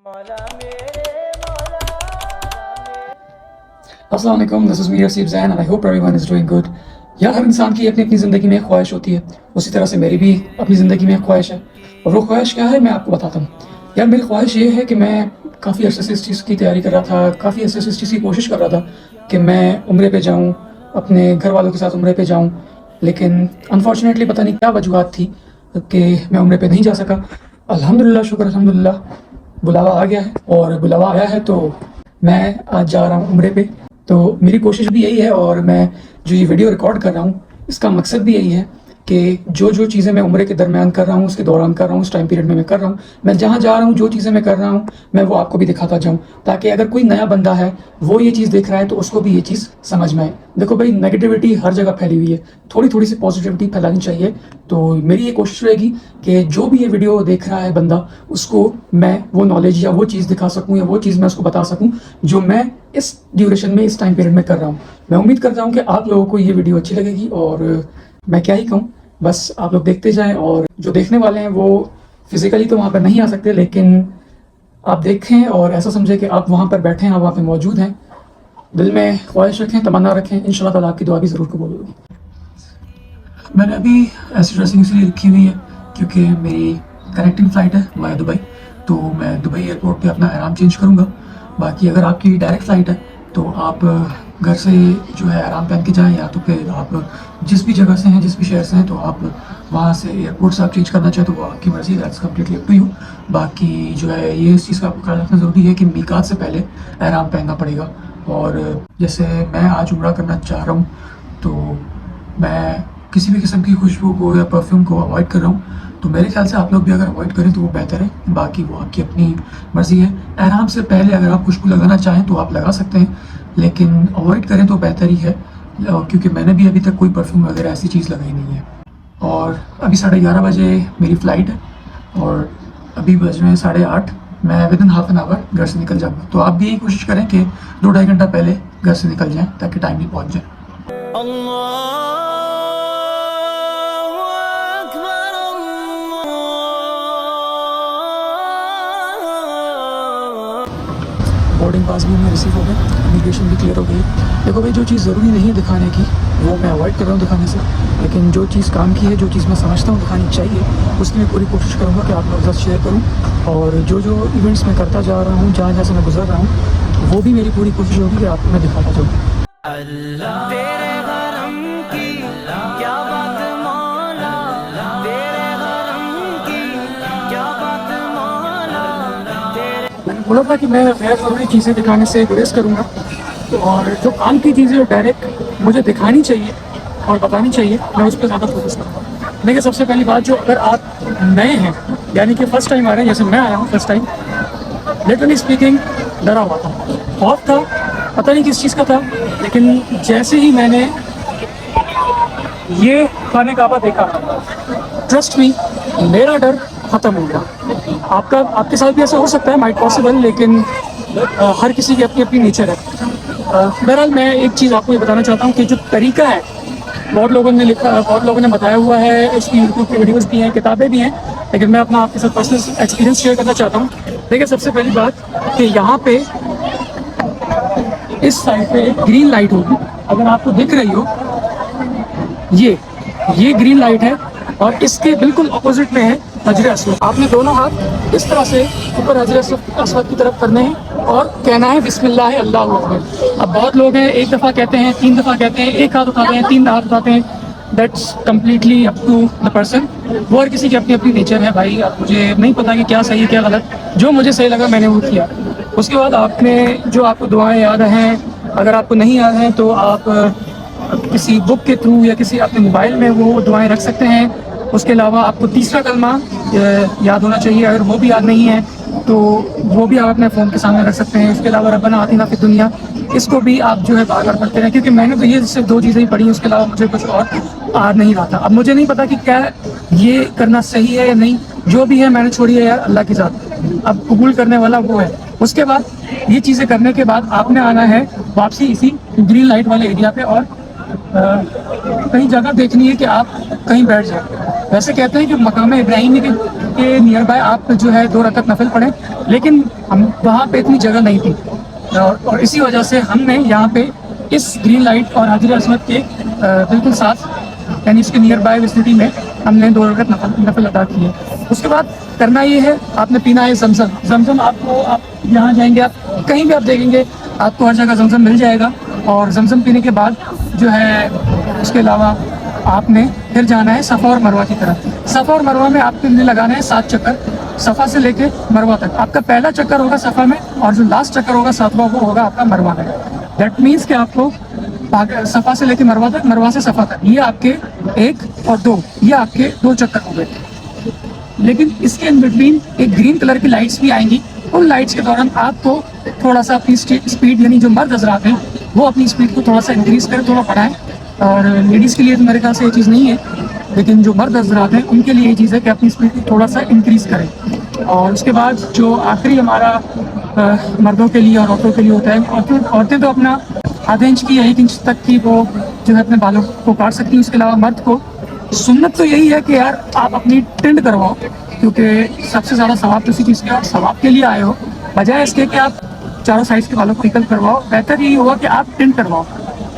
अस्सलाम वालेकुम, this is me Raseeb Zain and I hope everyone is doing good. यार हर इंसान की अपनी अपनी ज़िंदगी में एक ख्वाहिश होती है, उसी तरह से मेरी भी अपनी ज़िंदगी में एक ख्वाहिश है। और वो ख्वाहिश क्या है मैं आपको बताता हूँ। यार मेरी ख्वाहिश ये है कि मैं काफ़ी अर्से से इस चीज़ की तैयारी कर रहा था, काफ़ी अर्से से इस चीज़ की कोशिश कर रहा था कि मैं उम्रे पे जाऊँ, अपने घर वालों के साथ उम्रे पे जाऊँ, लेकिन अनफॉर्चुनेटली पता नहीं क्या वजूहत थी कि मैं उम्रे पे नहीं जा सका। अल्हम्दुलिल्लाह, शुक्र अल्हम्दुलिल्लाह, बुलावा आ गया है और बुलावा आया है तो मैं आज जा रहा हूँ उम्रे पे। तो मेरी कोशिश भी यही है और मैं जो ये वीडियो रिकॉर्ड कर रहा हूँ इसका मकसद भी यही है कि जो जो चीज़ें मैं उम्रे के दरमियान कर रहा हूँ, उसके दौरान कर रहा हूँ, उस टाइम पीरियड में मैं कर रहा हूँ, मैं जहाँ जा रहा हूँ जो चीज़ें मैं कर रहा हूँ मैं वो आपको भी दिखाता जाऊँ, ताकि अगर कोई नया बंदा है वो ये चीज़ देख रहा है तो उसको भी ये चीज़ समझ में आए। देखो भाई, नेगेटिविटी हर जगह फैली हुई है, थोड़ी थोड़ी सी पॉजिटिविटी फैलानी चाहिए। तो मेरी ये कोशिश रहेगी कि जो भी ये वीडियो देख रहा है बंदा, उसको मैं वो नॉलेज या वो चीज़ दिखा सकूँ या वो चीज़ मैं उसको बता सकूँ जो मैं इस ड्यूरेशन में, इस टाइम पीरियड में कर रहा हूँ। मैं उम्मीद करता हूँ कि आप लोगों को ये वीडियो अच्छी लगेगी और मैं क्या ही कहूँ, बस आप लोग देखते जाएं। और जो देखने वाले हैं वो फिज़िकली तो वहाँ पर नहीं आ सकते, लेकिन आप देखें और ऐसा समझें कि आप वहाँ पर बैठे हैं, आप वहाँ पर मौजूद हैं। दिल में ख्वाहिश रखें, तमन्ना रखें, इंशाल्लाह ताला आपकी दुआ भी ज़रूर कबूल होगी। मैंने अभी ऐसी ड्रेसिंग इसलिए रखी हुई है क्योंकि मेरी कनेक्टिंग फ़्लाइट है वाया दुबई, तो मैं दुबई एयरपोर्ट पे अपना आराम चेंज करूँगा। बाकी अगर आपकी डायरेक्ट फ़्लाइट है तो आप घर से जो है आराम पहन के जाएं, या तो फिर आप जिस भी जगह से हैं, जिस भी शहर से हैं, तो आप वहाँ से एयरपोर्ट से आप चेंज करना चाहें तो वो आपकी मर्ज़ी, that's completely up to you. बाकी जो है ये इस चीज़ का आपको ख्याल रखना ज़रूरी है कि मीकात से पहले आराम पहनना पड़ेगा। और जैसे मैं आज उम्रा करना चाह रहा हूँ तो मैं किसी भी किस्म की खुशबू को या परफ्यूम को अवॉइड कर रहा हूँ, तो मेरे ख्याल से आप लोग भी अगर अवॉइड करें तो वो बेहतर है। बाकी वो आपकी अपनी मर्ज़ी है। एहराम से पहले अगर आप खुशबू लगाना चाहें तो आप लगा सकते हैं, लेकिन अवॉइड करें तो बेहतर ही है, क्योंकि मैंने भी अभी तक कोई परफ्यूम वगैरह ऐसी चीज़ लगाई नहीं है। और अभी 11:30 बजे मेरी फ़्लाइट है और अभी बज रहे हैं 8:30। मैं विदिन हाफ एन आवर घर से निकल जाऊँगा, तो आप भी यही कोशिश करें कि 2-2.5 घंटा पहले घर से निकल जाएँ ताकि टाइम भी पहुँच जाए। बोर्डिंग पास भी हमें रिसीव हो गया, इमिग्रेशन भी क्लियर हो गई। देखो भाई, जो चीज़ ज़रूरी नहीं है दिखाने की वो मैं अवॉइड कर रहा हूँ दिखाने से, लेकिन जो चीज़ काम की है, जो चीज़ मैं समझता हूँ दिखानी चाहिए, उसकी मैं पूरी कोशिश करूँगा कि आप लोगों के साथ शेयर करूँ। और जो जो इवेंट्स मैं करता जा रहा हूँ, जहाँ जहाँ से मैं गुजर रहा हूँ, वो भी मेरी पूरी कोशिश होगी कि आपको मैं दिखाता जाऊँ। मैंने बोला था कि मैं गैर ज़रूरी चीज़ें दिखाने से गुरेज करूँगा, और जो काम की चीज़ें डायरेक्ट मुझे दिखानी चाहिए और बतानी चाहिए मैं उस पर ज़्यादा फोकस करूँगा। देखिए, सबसे पहली बात, जो अगर आप नए हैं यानी कि फ़र्स्ट टाइम आ रहे हैं, जैसे मैं आया हूँ फ़र्स्ट टाइम, लिटरली स्पीकिंग डरा हुआ था, खौफ था, पता नहीं किस चीज़ का था। लेकिन जैसे ही मैंने ये खाने काबा देखा, ट्रस्ट मी, मेरा डर ख़त्म हो गया। आपके साथ भी ऐसा हो सकता है, माइट पॉसिबल, लेकिन हर किसी की अपनी अपनी नेचर है। बहरहाल मैं एक चीज़ आपको ये बताना चाहता हूँ कि जो तरीका है, बहुत लोगों ने लिखा, बहुत लोगों ने बताया हुआ है, इसकी यूट्यूब की वीडियोज़ भी हैं, किताबें भी हैं, लेकिन मैं अपना आपके साथ पर्सनल एक्सपीरियंस शेयर करना चाहता हूँ। देखिए, सबसे पहली बात कि यहाँ पे इस साइड पे एक ग्रीन लाइट होगी, अगर आपको दिख रही हो, ये ग्रीन लाइट है, और इसके बिल्कुल अपोजिट में है हजर अस्वद। आपने दोनों हाथ इस तरह से ऊपर हजर अस्वद की तरफ करने हैं और कहना है बिस्मिल्लाह अल्लाहु अकबर। अब बहुत लोग हैं, एक दफ़ा कहते हैं, 3 दफ़ा कहते हैं, एक हाथ उठाते हैं, 3 हाथ उठाते हैं, that's completely up to the person. वो हर किसी की अपनी अपनी नेचर है भाई। अब मुझे नहीं पता कि क्या सही है क्या गलत, जो मुझे सही लगा मैंने वो किया। उसके बाद आपने जो आपको दुआएँ याद हैं, अगर आपको नहीं याद हैं तो आप किसी बुक के थ्रू या किसी अपने मोबाइल में वो दुआएं रख सकते हैं। उसके अलावा आपको तीसरा कलमा याद होना चाहिए, अगर वो भी याद नहीं है तो वो भी आप अपने फ़ोन के सामने रख सकते हैं। उसके अलावा रब्बना आतिना फिद दुनिया, इसको भी आप जो है बार बार पढ़ते रहें, क्योंकि मैंने तो ये सिर्फ 2 चीज़ें ही पढ़ी हैं, उसके अलावा मुझे कुछ और आ नहीं रहा था। अब मुझे नहीं पता कि क्या ये करना सही है या नहीं, जो भी है मैंने छोड़ी है यार अल्लाह के साथ, अब कबूल करने वाला वो है। उसके बाद ये चीज़ें करने के बाद आपने आना है वापसी इसी ग्रीन लाइट वाले एरिया पे, और कहीं जगह देखनी है कि आप कहीं बैठ जाए। वैसे कहते हैं कि मकाम इब्राहिम के के नियर बाय आप जो है 2 रकअत नफिल पढ़ें, लेकिन हम वहाँ पे इतनी जगह नहीं थी और इसी वजह से हमने यहाँ पे इस ग्रीन लाइट और हाजिर अस्मद के बिल्कुल साथ यानी इसके नियर बाय विसिटी में हमने 2 रकअत नफिल अदा किए। उसके बाद करना ये है, आपने पीना है जमजम। जमजम आपको, आप यहाँ जाएंगे, आप कहीं भी आप देखेंगे आपको हर जगह जमजम मिल जाएगा। और जमजम पीने के बाद जो है उसके अलावा आपने फिर जाना है सफ़ा और मरवा की तरफ। सफ़ा और मरवा में आपके लिए लगाना है 7 चक्कर, सफ़ा से लेके मरवा तक। आपका पहला चक्कर होगा सफ़ा में और जो लास्ट चक्कर होगा 7वां वो होगा आपका मरवा में। दैट मीन्स कि आपको सफ़ा से लेके मरवा तक, मरवा से सफ़ा तक, ये आपके 1 और 2, ये आपके 2 चक्कर हो गए। लेकिन इसके इन बिटवीन एक ग्रीन कलर की लाइट्स भी आएंगी। उन लाइट्स के दौरान आपको थोड़ा सा अपनी स्पीड, यानी जो मर्द हजरात हैं वो अपनी स्पीड को थोड़ा सा इंक्रीज़ करें, थोड़ा बढ़ाएं। और लेडीज़ के लिए तो मेरे ख्याल से ये चीज़ नहीं है, लेकिन जो मर्द हजरात हैं उनके लिए ये चीज़ है कि अपनी स्पीड को थोड़ा सा इंक्रीज़ करें। और उसके बाद जो आखिरी हमारा मर्दों के लिए और औरतों के लिए होता है, औरतें तो अपना आधे इंच की या 1 इंच तक की वो जो है अपने बालों को काट सकती हैं। उसके अलावा मर्द को सुन्नत तो यही है कि यार आप अपनी टिंड करवाओ, क्योंकि सबसे ज़्यादा सवाब तो इसी चीज़ के, आप सवाब के लिए आए हो, बजाय इसके कि आप चारों साइड के बालों को निकल करवाओ। बेहतर यही होगा कि आप टिंड करवाओ।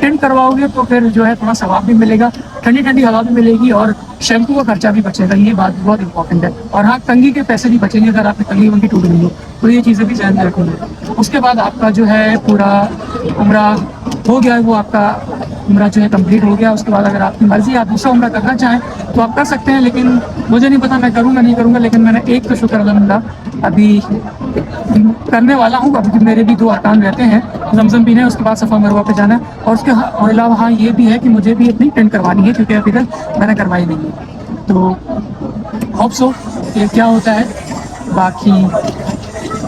टिंड करवाओगे तो फिर जो है थोड़ा सवाब भी मिलेगा, ठंडी ठंडी हवा भी मिलेगी और शैम्पू का खर्चा भी बचेगा। ये बात बहुत इंपॉर्टेंट है। और हाँ, कंघी के पैसे भी बचेंगे अगर आपकी कंघी वंगी टूट गई हो, तो ये चीज़ें भी ध्यान में रखेंगे। उसके बाद आपका जो है पूरा उम्रा हो गया है, वो आपका उम्रा जो है कंप्लीट हो गया। उसके बाद अगर आपकी मर्ज़ी आप दूसरा उम्रा करना चाहें तो आप कर सकते हैं, लेकिन मुझे नहीं पता मैं करूँगा नहीं करूँगा, लेकिन मैंने एक तो शुक्र अल्हम्दुलिल्लाह अभी करने वाला हूँ। अभी मेरे भी 2 अरकान रहते हैं, जमजम पीना है, उसके बाद सफ़ा मरवा पे जाना है। और उसके अलावा हाँ ये भी है कि मुझे भी अपनी टेंट करवानी है, क्योंकि अभी तक मैंने करवाई नहीं है। तो होप सो ये क्या होता है। बाकी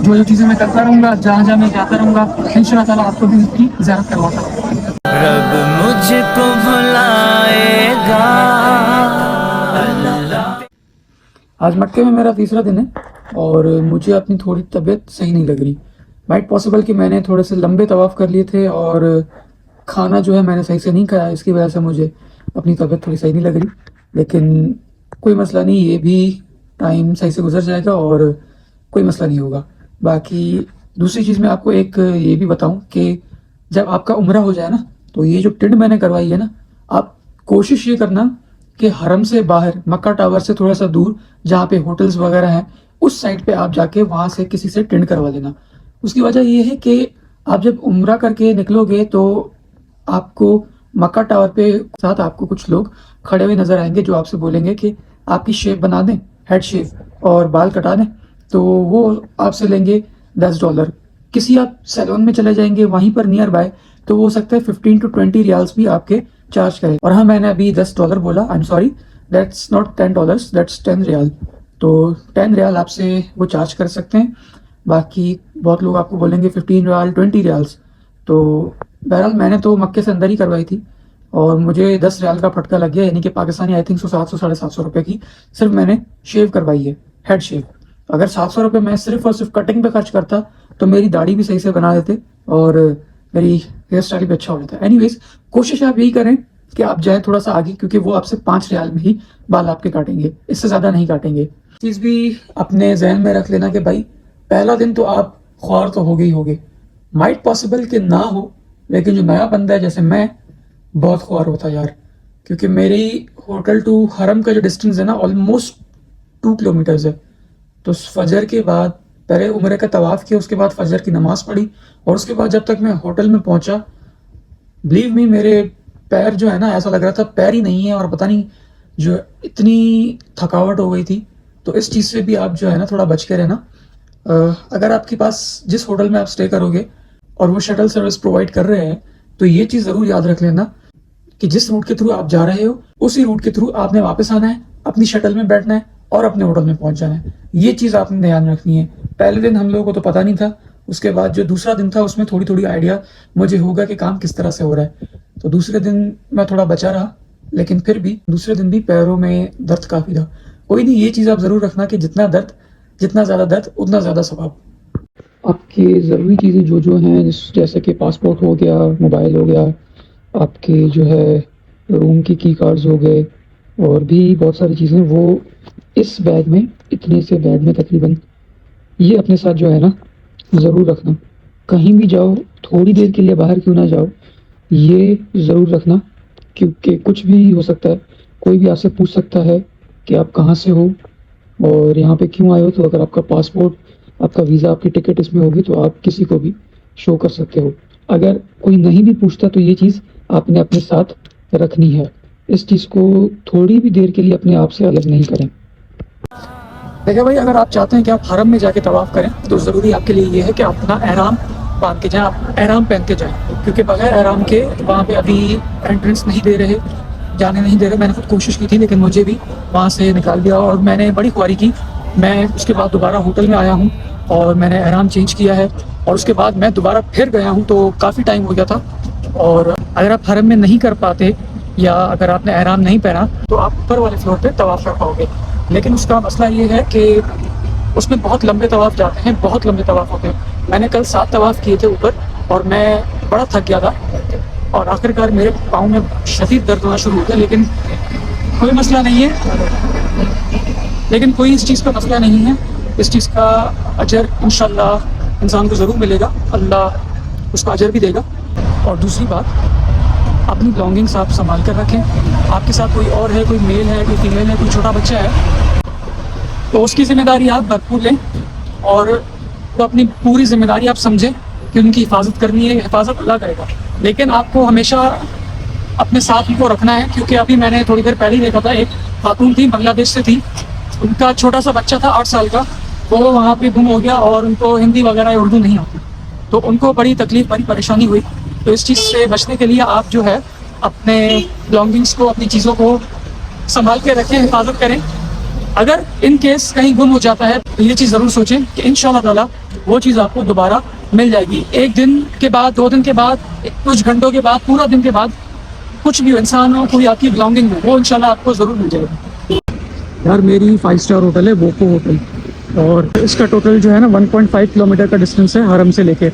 जो चीज़ें मैं करता रहूँगा, जहाँ जहाँ मैं जाता रहूँगा, इंशाअल्लाह ताला आपको भी उसकी ज़ियारत करवाता रहूँगा। रब मुझको भुलाएगा। आज मक्के में मेरा तीसरा दिन है और मुझे अपनी थोड़ी तबीयत सही नहीं लग रही। माइट पॉसिबल कि मैंने थोड़े से लंबे तवाफ़ कर लिए थे और खाना जो है मैंने सही से नहीं खाया, इसकी वजह से मुझे अपनी तबीयत थोड़ी सही नहीं लग रही। लेकिन कोई मसला नहीं, ये भी टाइम सही से गुजर जाएगा और कोई मसला नहीं होगा। बाकी दूसरी चीज़ मैं आपको एक ये भी बताऊं कि जब आपका उम्रा हो जाए ना, तो ये जो टिंड मैंने करवाई है ना, आप कोशिश ये करना कि हरम से बाहर मक्का टावर से थोड़ा सा दूर जहाँ पे होटल्स वगैरह हैं, उस साइड पे आप जाके वहाँ से किसी से टिंड करवा लेना। उसकी वजह ये है कि आप जब उम्रा करके निकलोगे तो आपको मक्का टावर पे साथ आपको कुछ लोग खड़े हुए नजर आएंगे जो आपसे बोलेंगे कि आपकी शेव बना दें, हेड शेव और बाल कटा दें। तो वो आपसे लेंगे $10। किसी आप सैलून में चले जाएंगे वहीं पर नियर बाय, तो वो हो सकता है 15 to 20 रियाल्स भी आपके चार्ज करें। और हाँ, मैंने अभी $10 बोला, I am sorry, that's not $10, that's 10 रियाल। तो 10 रियाल आपसे वो चार्ज कर सकते हैं। बाकी बहुत लोग आपको बोलेंगे 15 रियाल, 20 रियाल्स। तो बहरहाल मैंने तो मक्के से अंदर ही करवाई थी और मुझे 10 रियाल का फटका लग गया, यानी कि पाकिस्तानी आई थिंक 700 750 रुपये की सिर्फ मैंने शेव करवाई है, हेड शेव। अगर 700 रुपये मैं सिर्फ और सिर्फ कटिंग पे खर्च करता तो मेरी दाढ़ी भी सही से बना देते और मेरी हेयर स्टाइल भी अच्छा हो जाता। एनीवेज, कोशिश आप यही करें कि आप जाएं थोड़ा सा आगे, क्योंकि वो आपसे 5 रियाल में ही बाल आपके काटेंगे, इससे ज़्यादा नहीं काटेंगे। चीज़ भी अपने जहन में रख लेना कि भाई पहला दिन तो आप ख्वार तो हो गई होगे, माइट पॉसिबल कि ना हो, लेकिन जो नया बंदा है जैसे मैं, बहुत ख्वार होता यार। क्योंकि मेरी होटल टू हरम का जो डिस्टेंस है ना, ऑलमोस्ट 2 किलोमीटर्स है। तो फजर के बाद पहले उम्रे का तवाफ़ किया, उसके बाद फजर की नमाज़ पढ़ी और उसके बाद जब तक मैं होटल में पहुंचा, बिलीव मी, मेरे पैर जो है ना, ऐसा लग रहा था पैर ही नहीं है और पता नहीं जो इतनी थकावट हो गई थी। तो इस चीज़ से भी आप जो है ना थोड़ा बच के रहना। अगर आपके पास जिस होटल में आप स्टे करोगे और वो शटल सर्विस प्रोवाइड कर रहे हैं, तो ये चीज़ ज़रूर याद रख लेना कि जिस रूट के थ्रू आप जा रहे हो उसी रूट के थ्रू आपने वापस आना है, अपनी शटल में बैठना है और अपने होटल में पहुंच जाना है। ये चीज़ आपने ध्यान रखनी है। पहले दिन हम लोगों को तो पता नहीं था, उसके बाद जो दूसरा दिन था उसमें थोड़ी थोड़ी आइडिया मुझे होगा कि काम किस तरह से हो रहा है। तो दूसरे दिन मैं थोड़ा बचा रहा, लेकिन फिर भी दूसरे दिन भी पैरों में दर्द काफ़ी था। कोई नहीं, ये चीज़ आप ज़रूर रखना कि जितना ज़्यादा दर्द उतना ज़्यादा सवाब। आपकी ज़रूरी चीज़ें जो हैं, जैसे कि पासपोर्ट हो गया, मोबाइल हो गया, आपके जो है रूम की कार्ड्स हो गए और भी बहुत सारी चीज़ें, वो इस बैग में, इतने से बैग में तकरीबन, ये अपने साथ जो है ना ज़रूर रखना। कहीं भी जाओ, थोड़ी देर के लिए बाहर क्यों ना जाओ, ये ज़रूर रखना, क्योंकि कुछ भी हो सकता है। कोई भी आपसे पूछ सकता है कि आप कहाँ से हो और यहाँ पे क्यों आए हो। तो अगर आपका पासपोर्ट, आपका वीज़ा, आपकी टिकट इसमें होगी तो आप किसी को भी शो कर सकते हो। अगर कोई नहीं भी पूछता तो ये चीज़ आपने अपने साथ रखनी है। इस चीज़ को थोड़ी भी देर के लिए अपने आप से अलग नहीं करें। देखिए भाई, अगर आप चाहते हैं कि आप हरम में जाके तवाफ़ करें तो ज़रूरी आपके लिए ये है कि आप अपना एहराम बांध के जाएं, आप एहराम पहन के जाएं, क्योंकि बगैर एहराम के वहाँ पे अभी एंट्रेंस नहीं दे रहे, जाने नहीं दे रहे। मैंने खुद कोशिश की थी लेकिन मुझे भी वहाँ से निकाल दिया और मैंने बड़ी ख्वारी की। मैं उसके बाद दोबारा होटल में आया हूँ और मैंने एहराम चेंज किया है और उसके बाद मैं दोबारा फिर गया हूँ, तो काफ़ी टाइम हो गया था। और अगर आप हरम में नहीं कर पाते या अगर आपने एहराम नहीं पहना तो आप ऊपर वाले फ्लोर पे तवाफ़ कर पाओगे। लेकिन उसका मसला ये है कि उसमें बहुत लंबे तवाफ़ जाते हैं, बहुत लंबे तवाफ़ होते हैं। मैंने कल 7 तवाफ़ किए थे ऊपर और मैं बड़ा थक गया था और आखिरकार मेरे पाँव में शदीद दर्द होना शुरू हो गया। लेकिन कोई मसला नहीं है, लेकिन कोई इस चीज़ का मसला नहीं है। इस चीज़ का अजर इंशाल्लाह इंसान को ज़रूर मिलेगा, अल्लाह उसका अजर भी देगा। और दूसरी बात, अपनी बिलोंगिंग्स आप संभाल कर रखें। आपके साथ कोई और है, कोई मेल है, कोई फीमेल है, कोई छोटा बच्चा है, तो उसकी ज़िम्मेदारी आप भरपूर लें और तो अपनी पूरी ज़िम्मेदारी आप समझें कि उनकी हिफाजत करनी है। हिफाजत अल्लाह करेगा, लेकिन आपको हमेशा अपने साथ उनको रखना है। क्योंकि अभी मैंने थोड़ी देर पहले ही देखा था, एक खातून थी, बांग्लादेश से थी, उनका छोटा सा बच्चा था 8 साल का, वो वहाँ पे गुम हो गया और उनको हिंदी वगैरह या उर्दू नहीं आती, तो उनको बड़ी तकलीफ, बड़ी परेशानी हुई। तो इस चीज़ से बचने के लिए आप जो है अपने बिलोंगिंग्स को, अपनी चीज़ों को संभाल के रखें, हिफाजत करें। अगर इन केस कहीं गुम हो जाता है तो ये चीज़ ज़रूर सोचें कि इंशाल्लाह ताला वो चीज़ आपको दोबारा मिल जाएगी। 1 दिन के बाद, 2 दिन के बाद, कुछ घंटों के बाद, पूरा दिन के बाद, कुछ भी इंसान हो, कोई आपकी बिलोंगिंग हो, वो इंशाल्लाह आपको ज़रूर मिल जाएगी। यार मेरी 5 स्टार होटल है वोको होटल और इसका टोटल जो है ना 1.5 किलोमीटर का डिस्टेंस है हरम से लेके।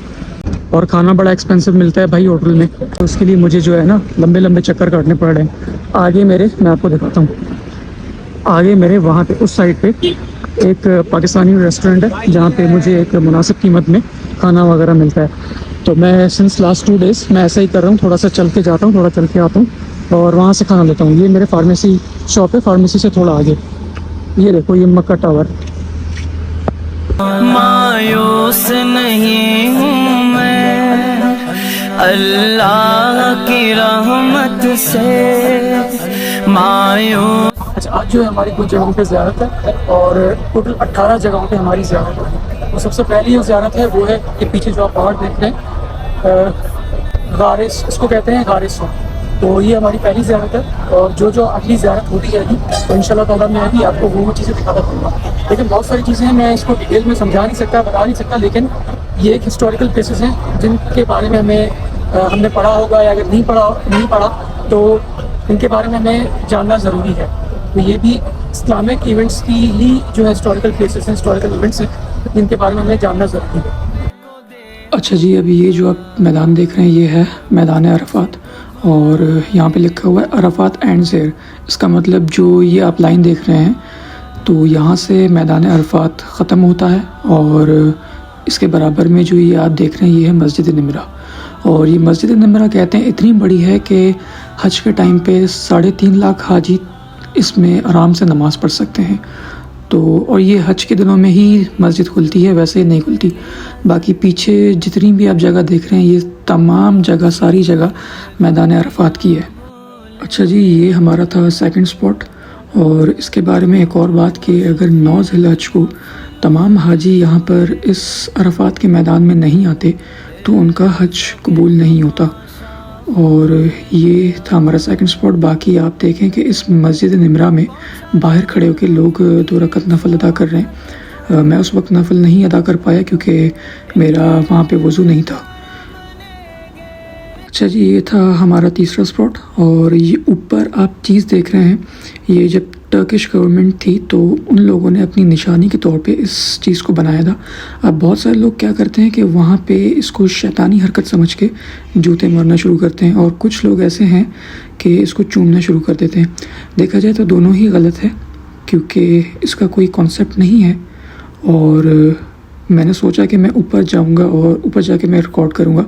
और खाना बड़ा एक्सपेंसिव मिलता है भाई होटल में, तो उसके लिए मुझे जो है ना लंबे लंबे चक्कर काटने पड़ रहे हैं। आगे मेरे, मैं आपको दिखाता हूँ, आगे मेरे वहाँ पे उस साइड पे एक पाकिस्तानी रेस्टोरेंट है जहाँ पे मुझे एक मुनासिब कीमत में खाना वगैरह मिलता है। तो मैं सिंस लास्ट 2 डेज़ मैं ऐसा ही कर रहा हूँ, थोड़ा सा चल के जाता हूँ, थोड़ा चल के आता हूँ और वहाँ से खाना लेता हूँ। ये मेरे फार्मेसी शॉप है, फार्मेसी से थोड़ा आगे ये देखो, ये मक्का टावर। मायूस नहीं हूँ मैं अल्लाह की रहमत से मायूस। अच्छा, आज जो है हमारी कुछ जगहों पे ज़ियारत है और टोटल 18 जगहों पे हमारी ज़ियारत है। तो सबसे पहली जो ज़ियारत है वो है कि पीछे जो आप पहाड़ देख रहे हैं, गारिस, इसको कहते हैं गारिस। तो ये हमारी पहली ज़ियारत है और जो जो अगली ज़ियारत होती जाएगी तो इंशाल्लाह ताला मैं भी आपको वो चीज़ें दिखाता रहूँगा। लेकिन बहुत सारी चीज़ें हैं, मैं इसको डिटेल में समझा नहीं सकता, बता नहीं सकता, लेकिन ये एक हिस्टोरिकल प्लेसेस हैं जिनके बारे में हमने पढ़ा होगा या अगर नहीं पढ़ा तो इनके बारे में हमें जानना ज़रूरी है। तो ये भी इस्लामिक इवेंट्स की ही जो है हिस्टोरिकल प्लेसेस हैं, हिस्टोरिकल इवेंट्स हैं, जिनके बारे में हमें जानना ज़रूरी है। अच्छा जी, अभी ये जो आप मैदान देख रहे हैं ये है मैदान अरफात और यहाँ पे लिखा हुआ है अरफात एंड ज़ेर। इसका मतलब जो ये आप लाइन देख रहे हैं तो यहाँ से मैदान अरफात ख़त्म होता है और इसके बराबर में जो ये आप देख रहे हैं ये है मस्जिद निमरा। और ये मस्जिद निमरा कहते हैं इतनी बड़ी है कि हज के टाइम पे 3.5 लाख हाजी इसमें आराम से नमाज़ पढ़ सकते हैं। तो और ये हज के दिनों में ही मस्जिद खुलती है, वैसे नहीं खुलती। बाकी पीछे जितनी भी आप जगह देख रहे हैं ये तमाम जगह, सारी जगह मैदान अरफात की है। अच्छा जी, ये हमारा था सेकंड स्पॉट। और इसके बारे में एक और बात कि अगर 9 ज़िलहज को तमाम हाजी यहाँ पर इस अरफात के मैदान में नहीं आते तो उनका हज कबूल नहीं होता। और ये था हमारा सेकंड स्पॉट। बाकी आप देखें कि इस मस्जिद निमरा में बाहर खड़े होकर लोग 2 रकात नफल अदा कर रहे हैं। मैं उस वक्त नफल नहीं अदा कर पाया क्योंकि मेरा वहाँ पे वज़ू नहीं था। अच्छा जी, ये था हमारा तीसरा स्पॉट। और ये ऊपर आप चीज़ देख रहे हैं, ये जब टर्किश गवर्नमेंट थी तो उन लोगों ने अपनी निशानी के तौर पे इस चीज़ को बनाया था। अब बहुत सारे लोग क्या करते हैं कि वहाँ पे इसको शैतानी हरकत समझ के जूते मारना शुरू करते हैं और कुछ लोग ऐसे हैं कि इसको चूमना शुरू कर देते हैं। देखा जाए तो दोनों ही गलत है। क्योंकि इसका कोई कॉन्सेप्ट नहीं है। और मैंने सोचा कि मैं ऊपर जाऊंगा और ऊपर जाके मैं रिकॉर्ड करूंगा,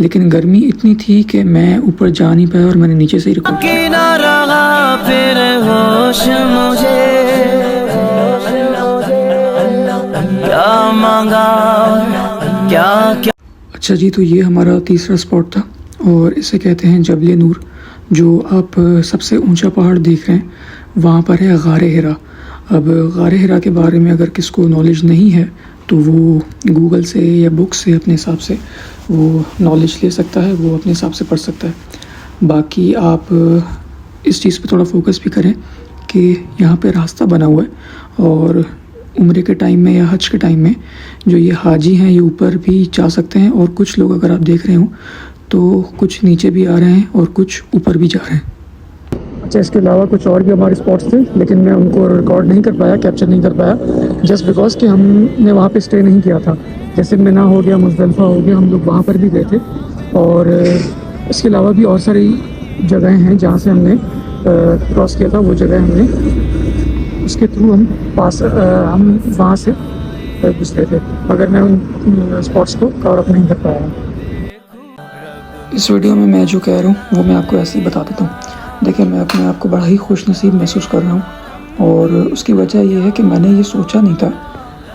लेकिन गर्मी इतनी थी कि मैं ऊपर जा नहीं पाया और मैंने नीचे से ही रिकॉर्ड किया। कि ना रहा फिर होश मुझे, क्या मांगा क्या क्या। अच्छा जी, तो ये हमारा तीसरा स्पॉट था और इसे कहते हैं जबल नूर। जो आप सबसे ऊंचा पहाड़ देख रहे हैं वहाँ पर है गारे हिरा। अब गारे हिरा के बारे में अगर किसको नॉलेज नहीं है तो वो गूगल से या बुक से अपने हिसाब से वो नॉलेज ले सकता है, वो अपने हिसाब से पढ़ सकता है। बाकी आप इस चीज़ पे थोड़ा फोकस भी करें कि यहाँ पे रास्ता बना हुआ है और उम्रे के टाइम में या हज के टाइम में जो ये हाजी हैं ये ऊपर भी जा सकते हैं, और कुछ लोग अगर आप देख रहे हो तो कुछ नीचे भी आ रहे हैं और कुछ ऊपर भी जा रहे हैं। अच्छा, इसके अलावा कुछ और भी हमारे स्पॉट्स थे, लेकिन मैं उनको रिकॉर्ड नहीं कर पाया, कैप्चर नहीं कर पाया, जस्ट बिकॉज कि हमने वहाँ पे स्टे नहीं किया था। जैसे मिना हो गया, मुज़दलिफ़ा हो गया, हम लोग वहाँ पर भी गए थे। और इसके अलावा भी और सारी जगहें हैं जहाँ से हमने क्रॉस किया था। वो जगह हमने उसके थ्रू हम वहाँ से गुजरे थे, मगर मैं उन स्पॉट्स को कवर अप नहीं कर पाया। इस वीडियो में मैं जो कह रहा हूँ वो मैं आपको ऐसे ही बता देता हूँ। देखिए, मैं अपने आप को बड़ा ही खुशनसीब महसूस कर रहा हूँ और उसकी वजह ये है कि मैंने ये सोचा नहीं था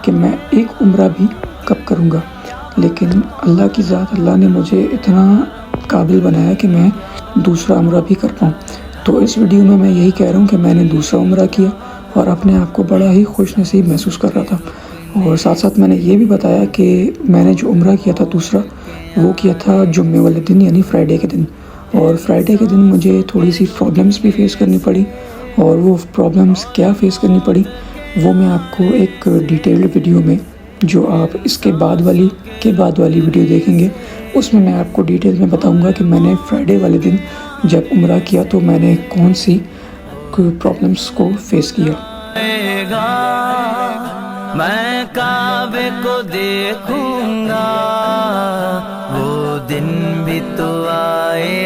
कि मैं एक उम्रा भी कब करूँगा, लेकिन अल्लाह की ज़ात, अल्लाह ने मुझे इतना काबिल बनाया कि मैं दूसरा उम्रा भी कर पाऊँ। तो इस वीडियो में मैं यही कह रहा हूँ कि मैंने दूसरा उम्रा किया और अपने आप को बड़ा ही खुशनसीब महसूस कर रहा था। और साथ साथ मैंने ये भी बताया कि मैंने जो उम्रा किया था दूसरा, वो किया था जुम्मे वाले दिन, यानी फ्राइडे के दिन। और फ्राइडे के दिन मुझे थोड़ी सी प्रॉब्लम्स भी फेस करनी पड़ी, और वो प्रॉब्लम्स क्या फेस करनी पड़ी वो मैं आपको एक डिटेल्ड वीडियो में, जो आप इसके बाद वाली वीडियो देखेंगे, उसमें मैं आपको डिटेल में बताऊंगा कि मैंने फ्राइडे वाले दिन जब उम्रा किया तो मैंने कौन सी प्रॉब्लम्स को फेस किया। मैं काबे को देखूंगा, वो दिन भी तो आए